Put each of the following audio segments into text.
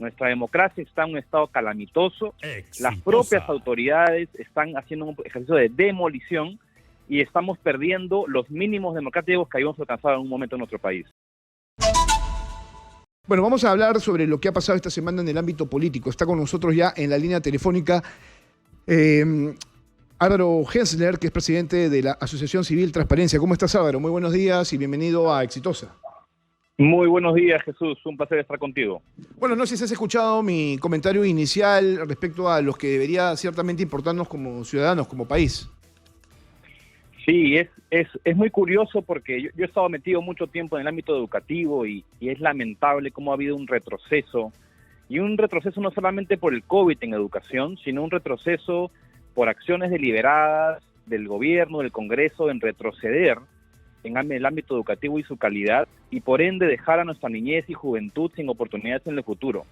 Nuestra democracia está en un estado calamitoso. Exitosa. Las propias autoridades están haciendo un ejercicio de demolición y estamos perdiendo los mínimos democráticos que habíamos alcanzado en un momento en nuestro país. Bueno, vamos a hablar sobre lo que ha pasado esta semana en el ámbito político. Está con nosotros ya en la línea telefónica Álvaro Hensler, que es presidente de la Asociación Civil Transparencia. ¿Cómo estás, Álvaro? Muy buenos días y bienvenido a Exitosa. Muy buenos días, Jesús. Un placer estar contigo. Bueno, no sé si has escuchado mi comentario inicial respecto a los que debería ciertamente importarnos como ciudadanos, como país. Sí, es muy curioso porque yo he estado metido mucho tiempo en el ámbito educativo y es lamentable cómo ha habido un retroceso. Y un retroceso no solamente por el COVID en educación, sino un retroceso por acciones deliberadas del gobierno, del Congreso, en retroceder en el ámbito educativo y su calidad, y por ende dejar a nuestra niñez y juventud sin oportunidades en el futuro.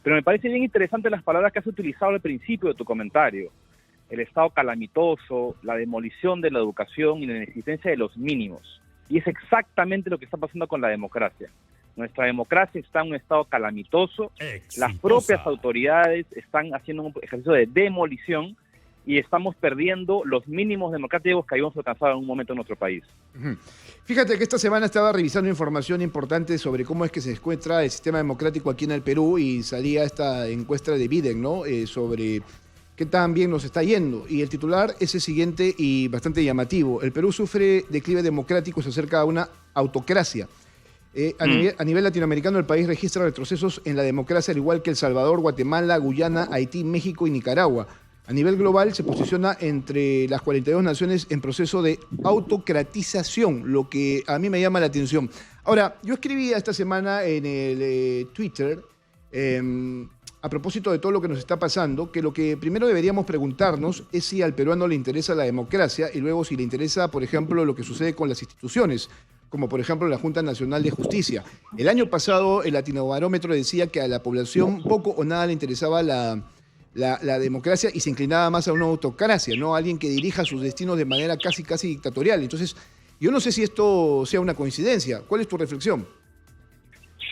Pero me parece bien interesante las palabras que has utilizado al principio de tu comentario. El estado calamitoso, la demolición de la educación y la inexistencia de los mínimos. Y es exactamente lo que está pasando con la democracia. Nuestra democracia está en un estado calamitoso. Exitosa. Las propias autoridades están haciendo un ejercicio de demolición y estamos perdiendo los mínimos democráticos que habíamos alcanzado en un momento en nuestro país. Fíjate que esta semana estaba revisando información importante sobre cómo es que se encuentra el sistema democrático aquí en el Perú y salía esta encuesta de Biden, ¿no? Sobre qué tan bien nos está yendo. Y el titular es el siguiente y bastante llamativo. El Perú sufre declive democrático, se acerca a una autocracia. A nivel latinoamericano, el país registra retrocesos en la democracia, al igual que El Salvador, Guatemala, Guyana, Haití, México y Nicaragua. A nivel global se posiciona entre las 42 naciones en proceso de autocratización, lo que a mí me llama la atención. Ahora, yo escribía esta semana en el Twitter, a propósito de todo lo que nos está pasando, que lo que primero deberíamos preguntarnos es si al peruano le interesa la democracia y luego si le interesa, por ejemplo, lo que sucede con las instituciones, como por ejemplo la Junta Nacional de Justicia. El año pasado el Latinobarómetro decía que a la población poco o nada le interesaba la democracia y se inclinaba más a una autocracia, ¿no? Alguien que dirija sus destinos de manera casi dictatorial. Entonces, yo no sé si esto sea una coincidencia. ¿Cuál es tu reflexión?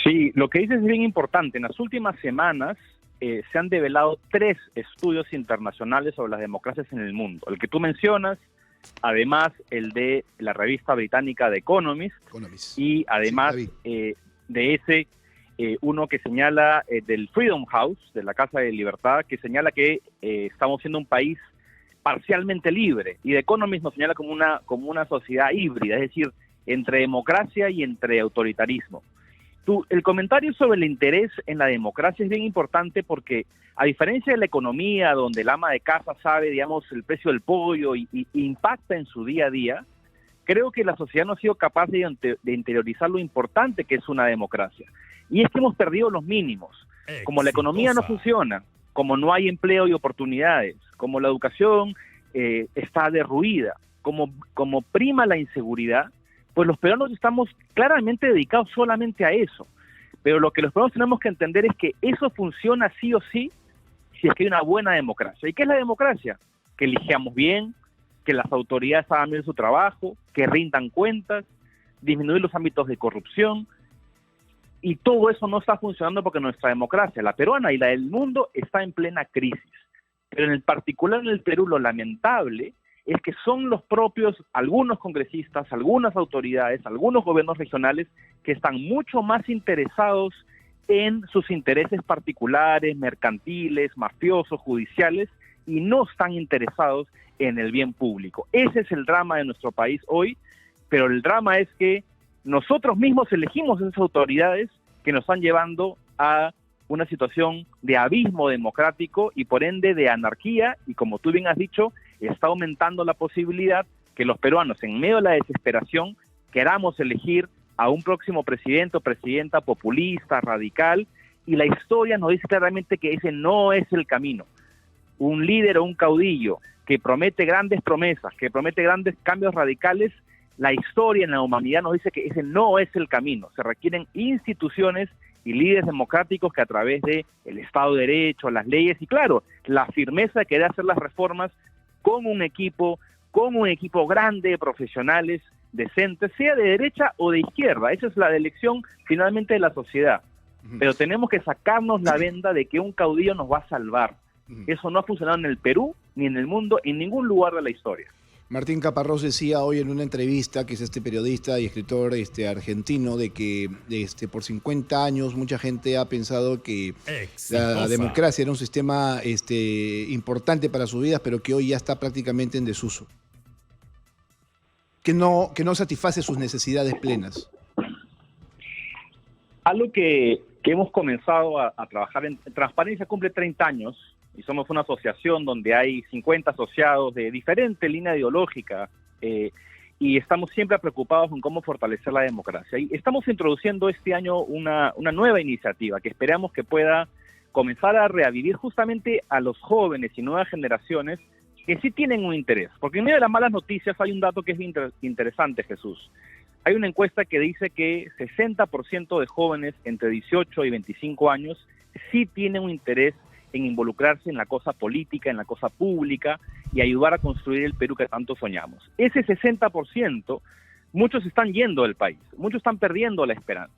Sí, lo que dices es bien importante. En las últimas semanas se han develado 3 estudios internacionales sobre las democracias en el mundo. El que tú mencionas, además el de la revista británica The Economist. Y además de ese uno que señala del Freedom House, de la Casa de Libertad, que señala que estamos siendo un país parcialmente libre, y The Economist nos señala como una sociedad híbrida, es decir, entre democracia y entre autoritarismo. El comentario sobre el interés en la democracia es bien importante porque, a diferencia de la economía, donde el ama de casa sabe, digamos, el precio del pollo y impacta en su día a día, creo que la sociedad no ha sido capaz de interiorizar lo importante que es una democracia. Y es que hemos perdido los mínimos. Como la economía no funciona, como no hay empleo y oportunidades, como la educación está derruida, como prima la inseguridad, pues los peruanos estamos claramente dedicados solamente a eso. Pero lo que los peruanos tenemos que entender es que eso funciona sí o sí si es que hay una buena democracia. ¿Y qué es la democracia? Que elijamos bien, que las autoridades hagan bien su trabajo, que rindan cuentas, disminuir los ámbitos de corrupción. Y todo eso no está funcionando porque nuestra democracia, la peruana y la del mundo, está en plena crisis. Pero en el particular en el Perú, lo lamentable es que son los propios, algunos congresistas, algunas autoridades, algunos gobiernos regionales que están mucho más interesados en sus intereses particulares, mercantiles, mafiosos, judiciales, y no están interesados en el bien público. Ese es el drama de nuestro país hoy, pero el drama es que nosotros mismos elegimos esas autoridades que nos están llevando a una situación de abismo democrático y por ende de anarquía, y como tú bien has dicho, está aumentando la posibilidad que los peruanos, en medio de la desesperación, queramos elegir a un próximo presidente o presidenta populista, radical, y la historia nos dice claramente que ese no es el camino. Un líder o un caudillo que promete grandes promesas, que promete grandes cambios radicales, la historia en la humanidad nos dice que ese no es el camino. Se requieren instituciones y líderes democráticos que a través de el Estado de Derecho, las leyes y claro, la firmeza de querer hacer las reformas con un equipo grande de profesionales decentes, sea de derecha o de izquierda. Esa es la elección finalmente de la sociedad. pero tenemos que sacarnos la venda de que un caudillo nos va a salvar. Eso no ha funcionado en el Perú, ni en el mundo, en ningún lugar de la historia. Martín Caparrós decía hoy en una entrevista, que es este periodista y escritor argentino, de que por 50 años mucha gente ha pensado que la democracia era un sistema importante para sus vidas, pero que hoy ya está prácticamente en desuso. Que no satisface sus necesidades plenas. Algo que hemos comenzado a trabajar en Transparencia cumple 30 años, y somos una asociación donde hay 50 asociados de diferente línea ideológica, y estamos siempre preocupados en cómo fortalecer la democracia. Y estamos introduciendo este año una nueva iniciativa que esperamos que pueda comenzar a revivir justamente a los jóvenes y nuevas generaciones que sí tienen un interés. Porque en medio de las malas noticias hay un dato que es interesante, Jesús. Hay una encuesta que dice que 60% de jóvenes entre 18 y 25 años sí tienen un interés en involucrarse en la cosa política, en la cosa pública y ayudar a construir el Perú que tanto soñamos. Ese 60%, muchos están yendo del país, muchos están perdiendo la esperanza.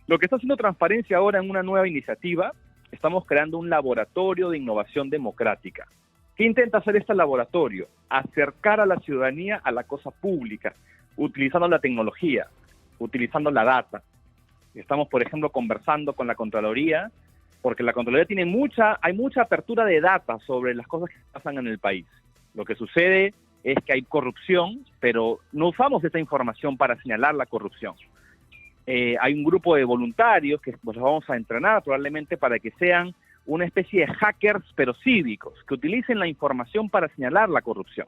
Lo que está haciendo Transparencia ahora en una nueva iniciativa, estamos creando un laboratorio de innovación democrática. ¿Qué intenta hacer este laboratorio? Acercar a la ciudadanía a la cosa pública, utilizando la tecnología, utilizando la data. Estamos, por ejemplo, conversando con la Contraloría, porque la Contraloría hay mucha apertura de data sobre las cosas que pasan en el país. Lo que sucede es que hay corrupción, pero no usamos esta información para señalar la corrupción. Hay un grupo de voluntarios que los vamos a entrenar probablemente para que sean una especie de hackers, pero cívicos, que utilicen la información para señalar la corrupción.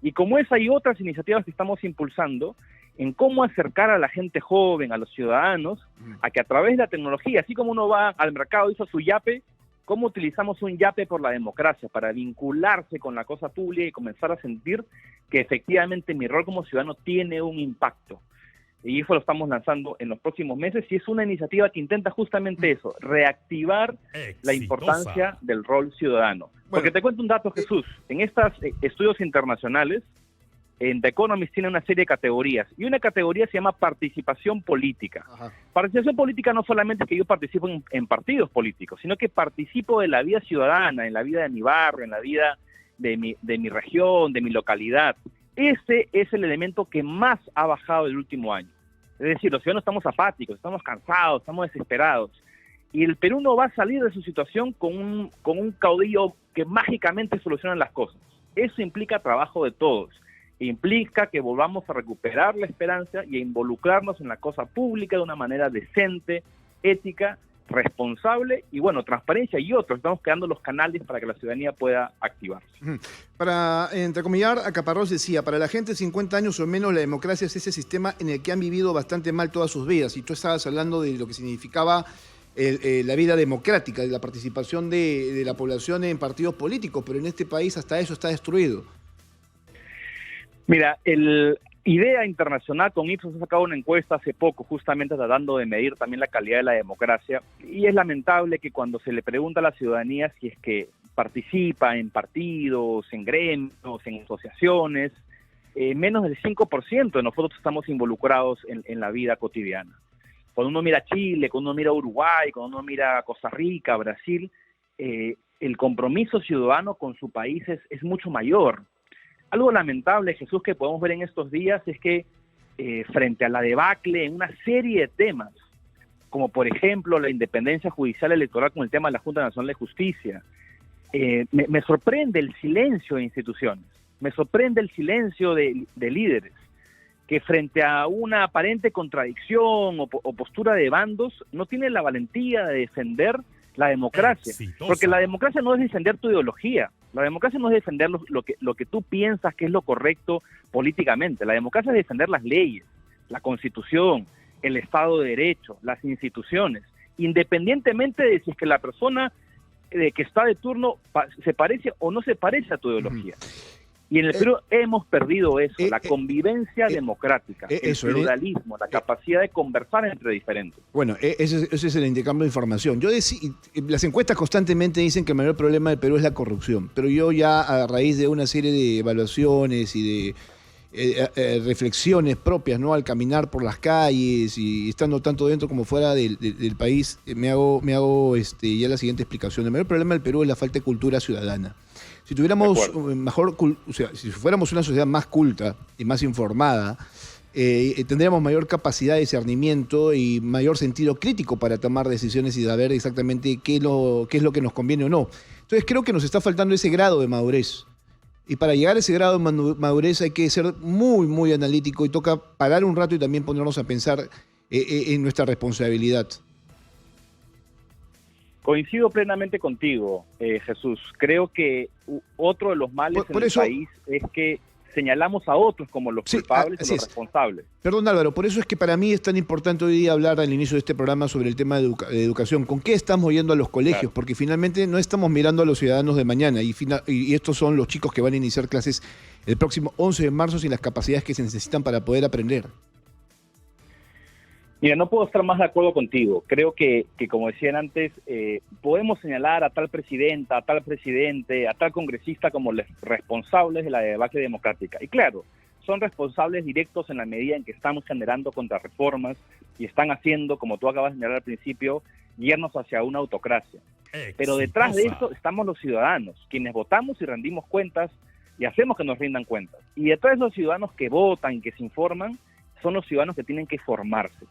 Y como esa hay otras iniciativas que estamos impulsando en cómo acercar a la gente joven, a los ciudadanos, a que a través de la tecnología, así como uno va al mercado y hizo su yape, cómo utilizamos un yape por la democracia para vincularse con la cosa pública y comenzar a sentir que efectivamente mi rol como ciudadano tiene un impacto. Y eso lo estamos lanzando en los próximos meses y es una iniciativa que intenta justamente eso, reactivar la importancia del rol ciudadano. Bueno, porque te cuento un dato, Jesús, en estos estudios internacionales, en The Economist tiene una serie de categorías, y una categoría se llama participación política. Ajá. Participación política no solamente es que yo participo en partidos políticos, sino que participo de la vida ciudadana, en la vida de mi barrio, en la vida de mi región, de mi localidad. Ese es el elemento que más ha bajado el último año. Es decir, los ciudadanos estamos apáticos, estamos cansados, estamos desesperados. Y el Perú no va a salir de su situación con un caudillo que mágicamente soluciona las cosas. Eso implica trabajo de todos. Implica que volvamos a recuperar la esperanza y a involucrarnos en la cosa pública de una manera decente, ética, responsable y, bueno, Transparencia y otros. Estamos creando los canales para que la ciudadanía pueda activarse. Para entrecomillar, a Caparrós decía, para la gente de 50 años o menos, la democracia es ese sistema en el que han vivido bastante mal todas sus vidas. Y tú estabas hablando de lo que significaba la vida democrática, de la participación de la población en partidos políticos, pero en este país hasta eso está destruido. Mira, el IDEA Internacional con Ipsos ha sacado una encuesta hace poco, justamente tratando de medir también la calidad de la democracia, y es lamentable que cuando se le pregunta a la ciudadanía si es que participa en partidos, en gremios, en asociaciones, menos del 5% de nosotros estamos involucrados en la vida cotidiana. Cuando uno mira Chile, cuando uno mira Uruguay, cuando uno mira Costa Rica, Brasil, el compromiso ciudadano con su país es mucho mayor. Algo lamentable, Jesús, que podemos ver en estos días es que frente a la debacle en una serie de temas, como por ejemplo la independencia judicial electoral con el tema de la Junta Nacional de Justicia, me sorprende el silencio de instituciones, me sorprende el silencio de líderes, que frente a una aparente contradicción o postura de bandos, no tienen la valentía de defender la democracia. Porque la democracia no es defender tu ideología, la democracia no es defender lo que tú piensas que es lo correcto políticamente, la democracia es defender las leyes, la Constitución, el Estado de Derecho, las instituciones, independientemente de si es que la persona que está de turno se parece o no se parece a tu ideología. Y en el Perú hemos perdido eso, la convivencia democrática, el pluralismo, la capacidad de conversar entre diferentes. Bueno, ese es el intercambio de información. Las encuestas constantemente dicen que el mayor problema del Perú es la corrupción, pero yo ya a raíz de una serie de evaluaciones y reflexiones propias, ¿no? Al caminar por las calles y estando tanto dentro como fuera del país, me hago ya la siguiente explicación. El mayor problema del Perú es la falta de cultura ciudadana. Si tuviéramos o sea, si fuéramos una sociedad más culta y más informada, tendríamos mayor capacidad de discernimiento y mayor sentido crítico para tomar decisiones y saber exactamente qué es lo que nos conviene o no. Entonces creo que nos está faltando ese grado de madurez. Y para llegar a ese grado de madurez hay que ser muy, muy analítico y toca parar un rato y también ponernos a pensar en nuestra responsabilidad. Coincido plenamente contigo, Jesús. Creo que otro de los males en el país es que señalamos a otros como los culpables o los responsables. Perdón, Álvaro, por eso es que para mí es tan importante hoy día hablar al inicio de este programa sobre el tema de educación. ¿Con qué estamos yendo a los colegios? Claro. Porque finalmente no estamos mirando a los ciudadanos de mañana y estos son los chicos que van a iniciar clases el próximo 11 de marzo sin las capacidades que se necesitan para poder aprender. Mira, no puedo estar más de acuerdo contigo. Creo que como decían antes, podemos señalar a tal presidenta, a tal presidente, a tal congresista como los responsables de la debacle democrática. Y claro, son responsables directos en la medida en que estamos generando contrarreformas y están haciendo, como tú acabas de señalar al principio, guiarnos hacia una autocracia. Pero detrás de eso estamos los ciudadanos, quienes votamos y rendimos cuentas y hacemos que nos rindan cuentas. Y detrás de los ciudadanos que votan, que se informan, son los ciudadanos que tienen que formarse.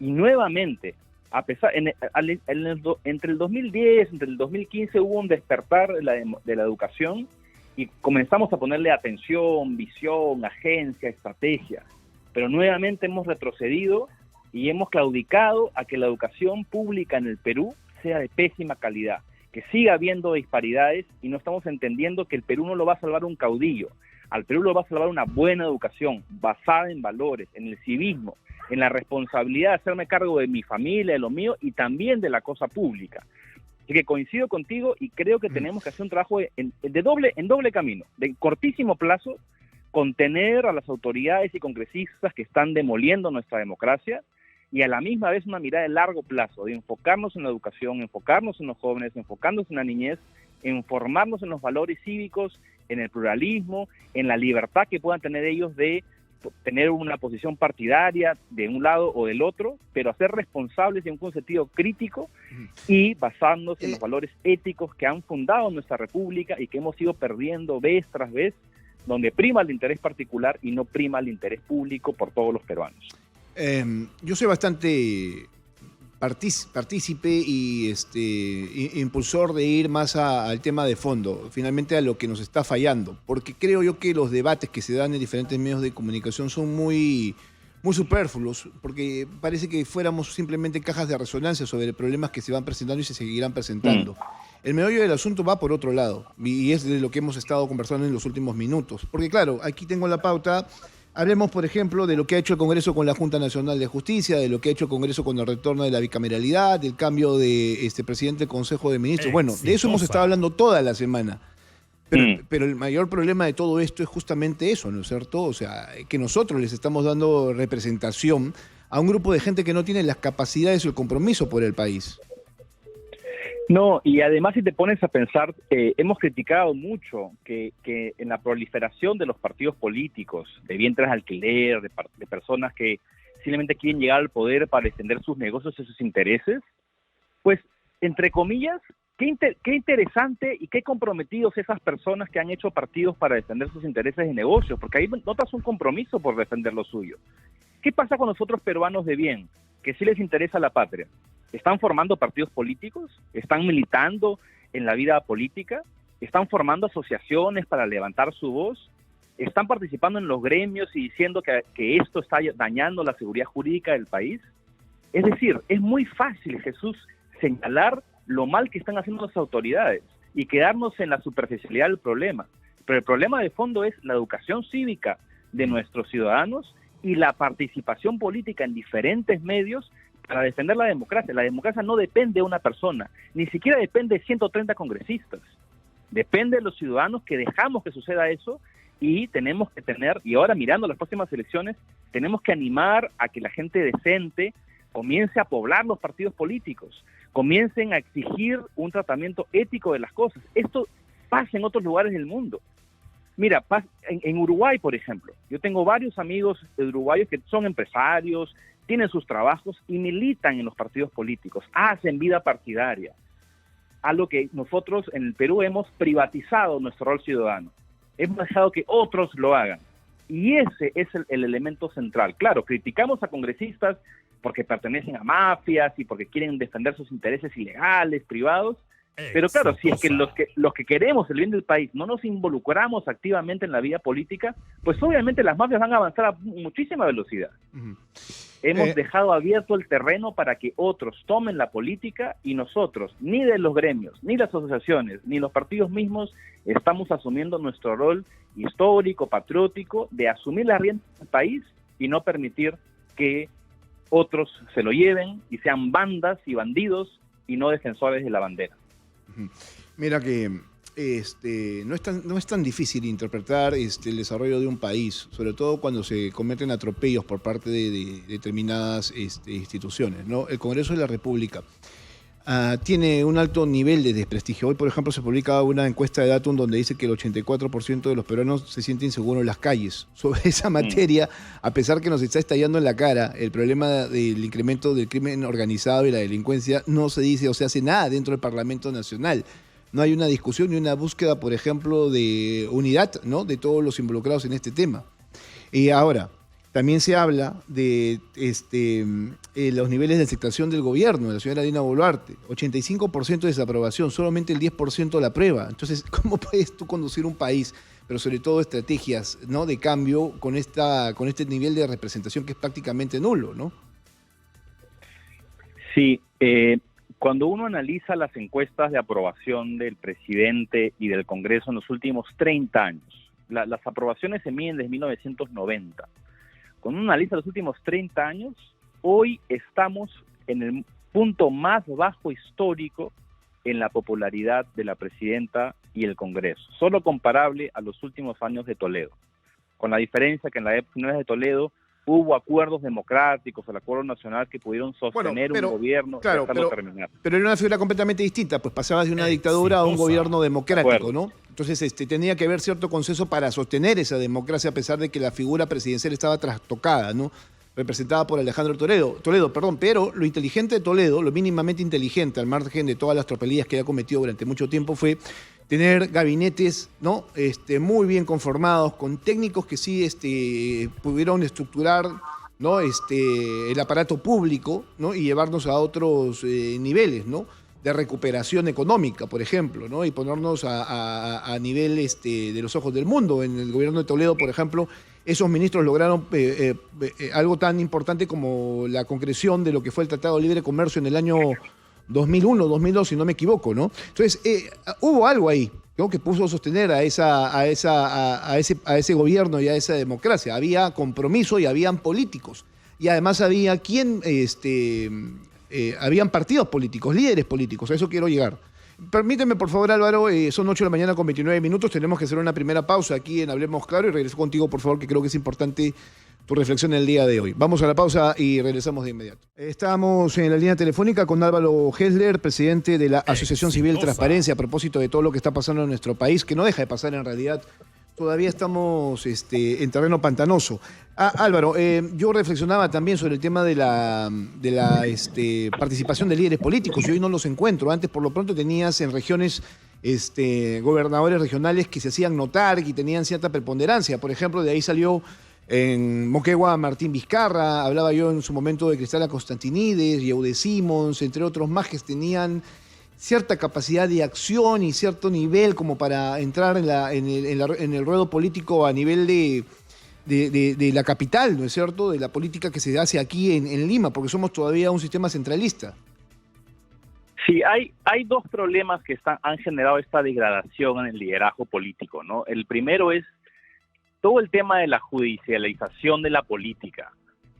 Y nuevamente, entre el 2010, entre el 2015 hubo un despertar de la educación y comenzamos a ponerle atención, visión, agencia, estrategia. Pero nuevamente hemos retrocedido y hemos claudicado a que la educación pública en el Perú sea de pésima calidad, que siga habiendo disparidades y no estamos entendiendo que el Perú no lo va a salvar un caudillo. Al Perú lo va a salvar una buena educación basada en valores, en el civismo, en la responsabilidad de hacerme cargo de mi familia, de lo mío y también de la cosa pública. Así que coincido contigo y creo que tenemos que hacer un trabajo en doble camino, de cortísimo plazo, contener a las autoridades y congresistas que están demoliendo nuestra democracia y a la misma vez una mirada de largo plazo, de enfocarnos en la educación, enfocarnos en los jóvenes, enfocarnos en la niñez, en formarnos en los valores cívicos, en el pluralismo, en la libertad que puedan tener ellos de tener una posición partidaria de un lado o del otro, pero a ser responsables en un sentido crítico y basándose en los valores éticos que han fundado nuestra república y que hemos ido perdiendo vez tras vez, donde prima el interés particular y no prima el interés público por todos los peruanos. Yo soy bastante partícipe y impulsor de ir más al tema de fondo, finalmente a lo que nos está fallando, porque creo yo que los debates que se dan en diferentes medios de comunicación son muy, muy superfluos, porque parece que fuéramos simplemente cajas de resonancia sobre problemas que se van presentando y se seguirán presentando. El meollo del asunto va por otro lado, y es de lo que hemos estado conversando en los últimos minutos, porque claro, aquí tengo la pauta. Hablemos, por ejemplo, de lo que ha hecho el Congreso con la Junta Nacional de Justicia, de lo que ha hecho el Congreso con el retorno de la bicameralidad, del cambio de presidente del Consejo de Ministros. Bueno, de eso hemos estado hablando toda la semana. Pero el mayor problema de todo esto es justamente eso, ¿no es cierto? O sea, que nosotros les estamos dando representación a un grupo de gente que no tiene las capacidades o el compromiso por el país. No, y además si te pones a pensar, hemos criticado mucho que en la proliferación de los partidos políticos, de vientres de alquiler, de personas que simplemente quieren llegar al poder para defender sus negocios y sus intereses, pues, entre comillas, qué interesante y qué comprometidos esas personas que han hecho partidos para defender sus intereses de negocios, porque ahí notas un compromiso por defender lo suyo. ¿Qué pasa con los otros peruanos de bien, que sí les interesa la patria? ¿Están formando partidos políticos? ¿Están militando en la vida política? ¿Están formando asociaciones para levantar su voz? ¿Están participando en los gremios y diciendo que esto está dañando la seguridad jurídica del país? Es decir, es muy fácil, Jesús, señalar lo mal que están haciendo las autoridades y quedarnos en la superficialidad del problema. Pero el problema de fondo es la educación cívica de nuestros ciudadanos y la participación política en diferentes medios para defender la democracia. La democracia no depende de una persona, ni siquiera depende de 130 congresistas. Depende de los ciudadanos que dejamos que suceda eso y tenemos que tener, y ahora mirando las próximas elecciones, tenemos que animar a que la gente decente comience a poblar los partidos políticos, comiencen a exigir un tratamiento ético de las cosas. Esto pasa en otros lugares del mundo. Mira, en Uruguay, por ejemplo, yo tengo varios amigos uruguayos que son empresarios, tienen sus trabajos y militan en los partidos políticos, hacen vida partidaria, algo que nosotros en el Perú hemos privatizado nuestro rol ciudadano, hemos dejado que otros lo hagan. Y ese es el elemento central. Claro, criticamos a congresistas porque pertenecen a mafias y porque quieren defender sus intereses ilegales, privados, pero claro, si es que los que queremos el bien del país no nos involucramos activamente en la vida política, pues obviamente las mafias van a avanzar a muchísima velocidad. Uh-huh. Hemos dejado abierto el terreno para que otros tomen la política y nosotros, ni de los gremios, ni las asociaciones, ni los partidos mismos, estamos asumiendo nuestro rol histórico, patriótico, de asumir la rienda del país y no permitir que otros se lo lleven y sean bandas y bandidos y no defensores de la bandera. Mira que no es tan difícil interpretar el desarrollo de un país, sobre todo cuando se cometen atropellos por parte de determinadas instituciones, ¿no? El Congreso de la República tiene un alto nivel de desprestigio. Hoy, por ejemplo, se publica una encuesta de Datum donde dice que el 84% de los peruanos se sienten inseguros en las calles. Sobre esa materia, a pesar que nos está estallando en la cara el problema del incremento del crimen organizado y la delincuencia, no se dice o se hace nada dentro del Parlamento Nacional. No hay una discusión ni una búsqueda, por ejemplo, de unidad, ¿no?, de todos los involucrados en este tema. Y ahora, también se habla de los niveles de aceptación del gobierno, de la señora Dina Boluarte. 85% de desaprobación, solamente el 10% la aprueba. Entonces, ¿cómo puedes tú conducir un país, pero sobre todo estrategias, ¿no?, de cambio con este nivel de representación que es prácticamente nulo, ¿no? Sí, cuando uno analiza las encuestas de aprobación del presidente y del Congreso en los últimos 30 años, las aprobaciones se miden desde 1990. Cuando uno analiza los últimos 30 años, hoy estamos en el punto más bajo histórico en la popularidad de la presidenta y el Congreso, solo comparable a los últimos años de Toledo, con la diferencia que en la época de Toledo hubo acuerdos democráticos, el acuerdo nacional que pudieron sostener un gobierno y dejarlo terminar. Pero era una figura completamente distinta, pues pasabas de una dictadura a un gobierno democrático, ¿no? Entonces tenía que haber cierto consenso para sostener esa democracia, a pesar de que la figura presidencial estaba trastocada, ¿no?, representada por Alejandro Toledo, pero lo inteligente de Toledo, lo mínimamente inteligente, al margen de todas las tropelías que ha cometido durante mucho tiempo, fue tener gabinetes, ¿no?, muy bien conformados, con técnicos que sí pudieron estructurar, ¿no?, el aparato público, ¿no?, y llevarnos a otros niveles, ¿no?, de recuperación económica, por ejemplo, ¿no?, y ponernos a nivel de los ojos del mundo. En el gobierno de Toledo, por ejemplo, esos ministros lograron algo tan importante como la concreción de lo que fue el Tratado de Libre Comercio en el año 2001, 2002, si no me equivoco, ¿no? Entonces, hubo algo ahí, ¿no?, que puso a sostener a ese gobierno y a esa democracia. Había compromiso y habían políticos. Y además había habían partidos políticos, líderes políticos. A eso quiero llegar. Permíteme, por favor, Álvaro, son 8 de la mañana con 29 minutos. Tenemos que hacer una primera pausa aquí en Hablemos Claro y regreso contigo, por favor, que creo que es importante tu reflexión en el día de hoy. Vamos a la pausa y regresamos de inmediato. Estamos en la línea telefónica con Álvaro Hesler, presidente de la Asociación Civil Transparencia, a propósito de todo lo que está pasando en nuestro país, que no deja de pasar en realidad. Todavía estamos en terreno pantanoso. Álvaro, yo reflexionaba también sobre el tema de la participación de líderes políticos y hoy no los encuentro. Antes, por lo pronto, tenías en regiones gobernadores regionales que se hacían notar y tenían cierta preponderancia. Por ejemplo, de ahí salió en Moquegua Martín Vizcarra, hablaba yo en su momento de Cristina Constantinides, Yehude Simons, entre otros más que tenían cierta capacidad de acción y cierto nivel como para entrar en el ruedo político a nivel de la capital, ¿no es cierto?, de la política que se hace aquí en Lima, porque somos todavía un sistema centralista. Sí, hay dos problemas que han generado esta degradación en el liderazgo político, ¿no? El primero es todo el tema de la judicialización de la política,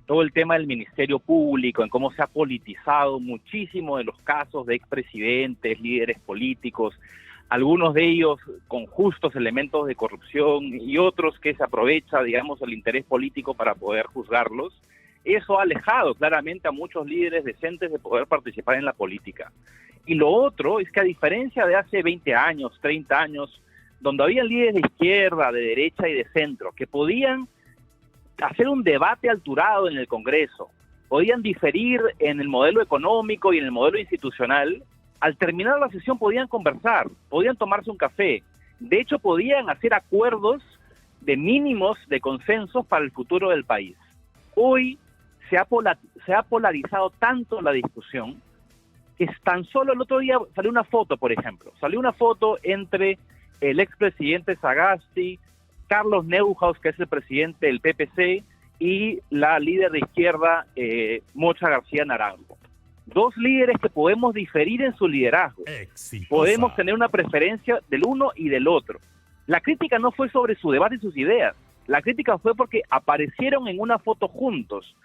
todo el tema del Ministerio Público, en cómo se ha politizado muchísimo de los casos de expresidentes, líderes políticos, algunos de ellos con justos elementos de corrupción y otros que se aprovecha, digamos, el interés político para poder juzgarlos. Eso ha alejado claramente a muchos líderes decentes de poder participar en la política. Y lo otro es que, a diferencia de hace 20 años, 30 años, donde había líderes de izquierda, de derecha y de centro, que podían hacer un debate alturado en el Congreso, podían diferir en el modelo económico y en el modelo institucional, al terminar la sesión podían conversar, podían tomarse un café. De hecho, podían hacer acuerdos de mínimos de consensos para el futuro del país. Hoy se ha polarizado tanto la discusión que tan solo el otro día salió una foto, por ejemplo. Salió una foto entre el expresidente Sagasti, Carlos Neuhaus, que es el presidente del PPC, y la líder de izquierda, Mocha García Naranjo. Dos líderes que podemos diferir en su liderazgo. Exitosa. Podemos tener una preferencia del uno y del otro. La crítica no fue sobre su debate y sus ideas. La crítica fue porque aparecieron en una foto juntos,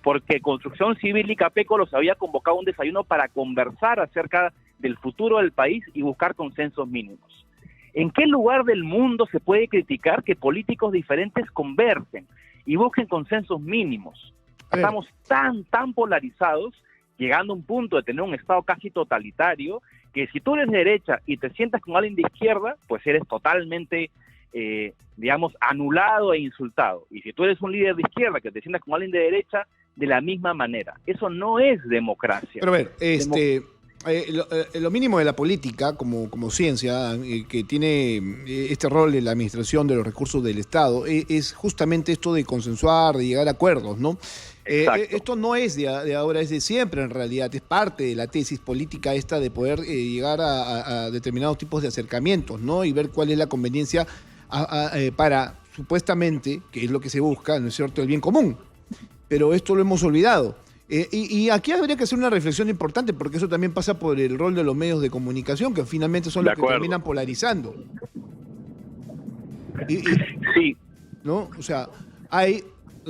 porque Construcción Civil y Capeco los había convocado a un desayuno para conversar acerca del futuro del país y buscar consensos mínimos. ¿En qué lugar del mundo se puede criticar que políticos diferentes conversen y busquen consensos mínimos? Estamos tan polarizados, llegando a un punto de tener un Estado casi totalitario, que si tú eres de derecha y te sientas con alguien de izquierda, pues eres totalmente, anulado e insultado. Y si tú eres un líder de izquierda que te sientas con alguien de derecha, de la misma manera. Eso no es democracia. Pero a ver, lo mínimo de la política como ciencia, que tiene este rol en la administración de los recursos del Estado, es justamente esto de consensuar, de llegar a acuerdos, ¿no? Esto no es de ahora, es de siempre en realidad, es parte de la tesis política esta de poder llegar a determinados tipos de acercamientos, ¿no? Y ver cuál es la conveniencia para, supuestamente, que es lo que se busca, ¿no es cierto?, el bien común. Pero esto lo hemos olvidado. Y aquí habría que hacer una reflexión importante, porque eso también pasa por el rol de los medios de comunicación, que finalmente son los que terminan polarizando. Sí. ¿No? O sea, hay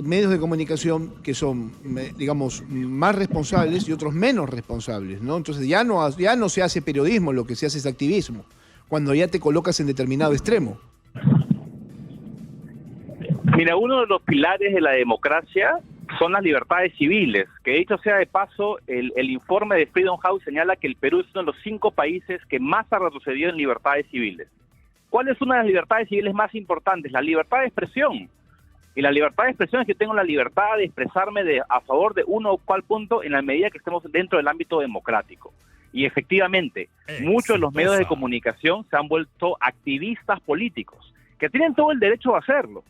medios de comunicación que son, digamos, más responsables y otros menos responsables, ¿no? Entonces ya no se hace periodismo, lo que se hace es activismo, cuando ya te colocas en determinado extremo. Mira, uno de los pilares de la democracia son las libertades civiles, que dicho sea de paso, el informe de Freedom House señala que el Perú es uno de los 5 países que más ha retrocedido en libertades civiles. ¿Cuál es una de las libertades civiles más importantes? La libertad de expresión. Y la libertad de expresión es que tengo la libertad de expresarme a favor de uno o cual punto en la medida que estemos dentro del ámbito democrático. Y efectivamente, muchos de los medios de comunicación se han vuelto activistas políticos, que tienen todo el derecho a hacerlo.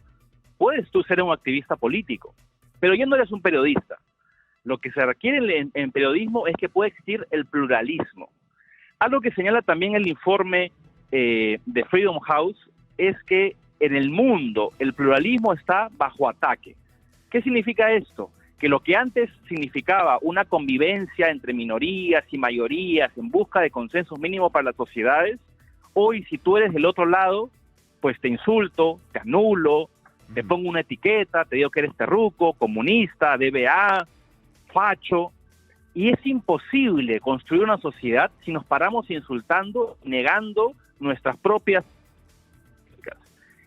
Puedes tú ser un activista político, pero ya no eres un periodista. Lo que se requiere en periodismo es que pueda existir el pluralismo. Algo que señala también el informe de Freedom House es que en el mundo el pluralismo está bajo ataque. ¿Qué significa esto? Que lo que antes significaba una convivencia entre minorías y mayorías en busca de consensos mínimos para las sociedades, hoy si tú eres del otro lado, pues te insulto, te anulo, te pongo una etiqueta, te digo que eres terruco, comunista, DBA, facho, y es imposible construir una sociedad si nos paramos insultando, negando nuestras propias.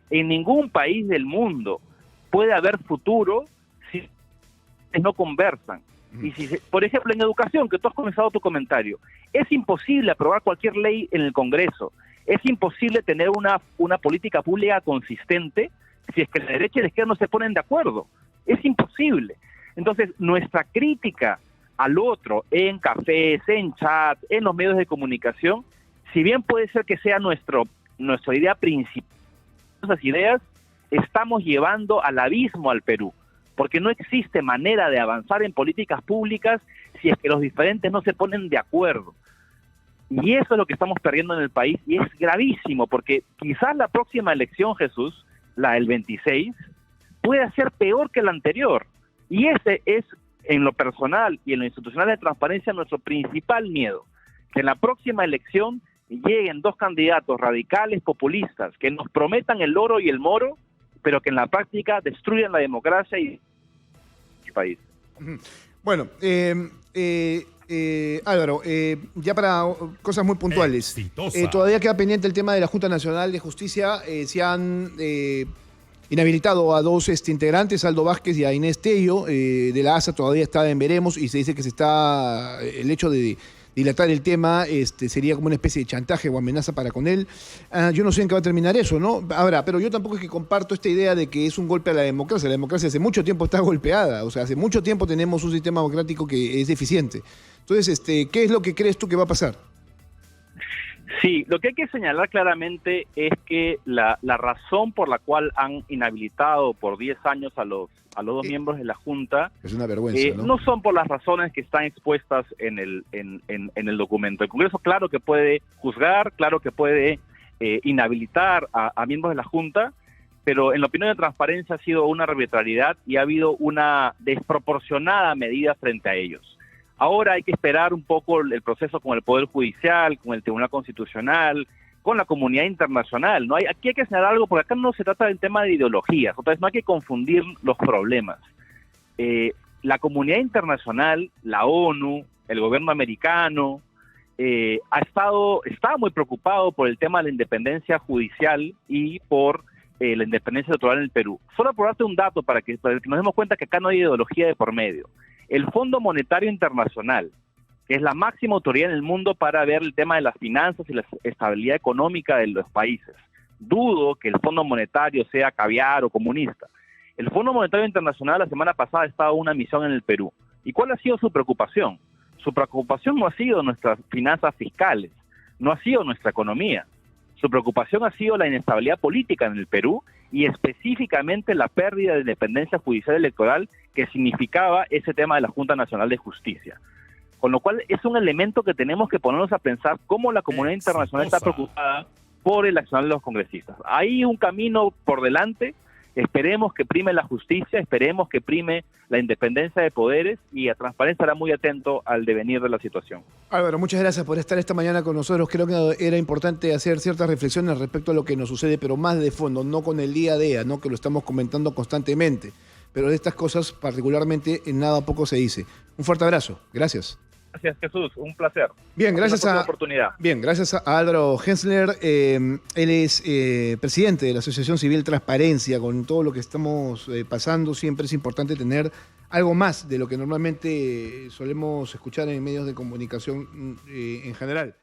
En ningún país del mundo puede haber futuro si no conversan. Y si, por ejemplo, en educación, que tú has comenzado tu comentario, es imposible aprobar cualquier ley en el Congreso, es imposible tener una política pública consistente si es que la derecha y la izquierda no se ponen de acuerdo. Es imposible. Entonces, nuestra crítica al otro en cafés, en chat, en los medios de comunicación, si bien puede ser que sea nuestra idea principal, esas ideas estamos llevando al abismo al Perú, porque no existe manera de avanzar en políticas públicas si es que los diferentes no se ponen de acuerdo. Y eso es lo que estamos perdiendo en el país, y es gravísimo, porque quizás la próxima elección, Jesús, la del 26, puede ser peor que la anterior. Y ese es, en lo personal y en lo institucional de transparencia, nuestro principal miedo, que en la próxima elección lleguen 2 candidatos radicales populistas que nos prometan el oro y el moro, pero que en la práctica destruyan la democracia y el país. Bueno, Álvaro, ya para cosas muy puntuales, todavía queda pendiente el tema de la Junta Nacional de Justicia. Se han inhabilitado a 2 integrantes, Aldo Vázquez y a Inés Tello, de la ASA todavía está en veremos, y se dice que el hecho de dilatar el tema sería como una especie de chantaje o amenaza para con él. Yo no sé en qué va a terminar eso, ¿no? Ahora, pero yo tampoco es que comparto esta idea de que es un golpe a la democracia. La democracia hace mucho tiempo está golpeada, o sea, hace mucho tiempo tenemos un sistema democrático que es deficiente. Entonces, ¿qué es lo que crees tú que va a pasar? Sí, lo que hay que señalar claramente es que la razón por la cual han inhabilitado por 10 años a los dos miembros de la Junta es una vergüenza, no son por las razones que están expuestas en el documento. El Congreso, claro que puede juzgar, claro que puede inhabilitar a miembros de la Junta, pero en la opinión de Transparencia ha sido una arbitrariedad y ha habido una desproporcionada medida frente a ellos. Ahora hay que esperar un poco el proceso con el Poder Judicial, con el Tribunal Constitucional, con la comunidad internacional. Aquí hay que señalar algo, porque acá no se trata del tema de ideologías, otra vez no hay que confundir los problemas. La comunidad internacional, la ONU, el gobierno americano, está muy preocupado por el tema de la independencia judicial y por la independencia electoral en el Perú. Solo por darte un dato para que nos demos cuenta que acá no hay ideología de por medio. El Fondo Monetario Internacional, que es la máxima autoridad en el mundo para ver el tema de las finanzas y la estabilidad económica de los países. Dudo que el Fondo Monetario sea caviar o comunista. El Fondo Monetario Internacional la semana pasada estaba en una misión en el Perú. ¿Y cuál ha sido su preocupación? Su preocupación no ha sido nuestras finanzas fiscales, no ha sido nuestra economía. Su preocupación ha sido la inestabilidad política en el Perú y específicamente la pérdida de independencia judicial electoral que significaba ese tema de la Junta Nacional de Justicia. Con lo cual es un elemento que tenemos que ponernos a pensar cómo la comunidad internacional está preocupada por el accionar de los congresistas. Hay un camino por delante, esperemos que prime la justicia, esperemos que prime la independencia de poderes y a Transparencia estará muy atento al devenir de la situación. Álvaro, muchas gracias por estar esta mañana con nosotros. Creo que era importante hacer ciertas reflexiones respecto a lo que nos sucede, pero más de fondo, no con el día a día, ¿no? Que lo estamos comentando constantemente. Pero de estas cosas particularmente en nada poco se dice. Un fuerte abrazo. Gracias. Gracias, Jesús. Un placer. Bien, gracias a oportunidad. Bien, gracias a Álvaro Hensler. Él es presidente de la Asociación Civil Transparencia. Con todo lo que estamos pasando, siempre es importante tener algo más de lo que normalmente solemos escuchar en medios de comunicación en general.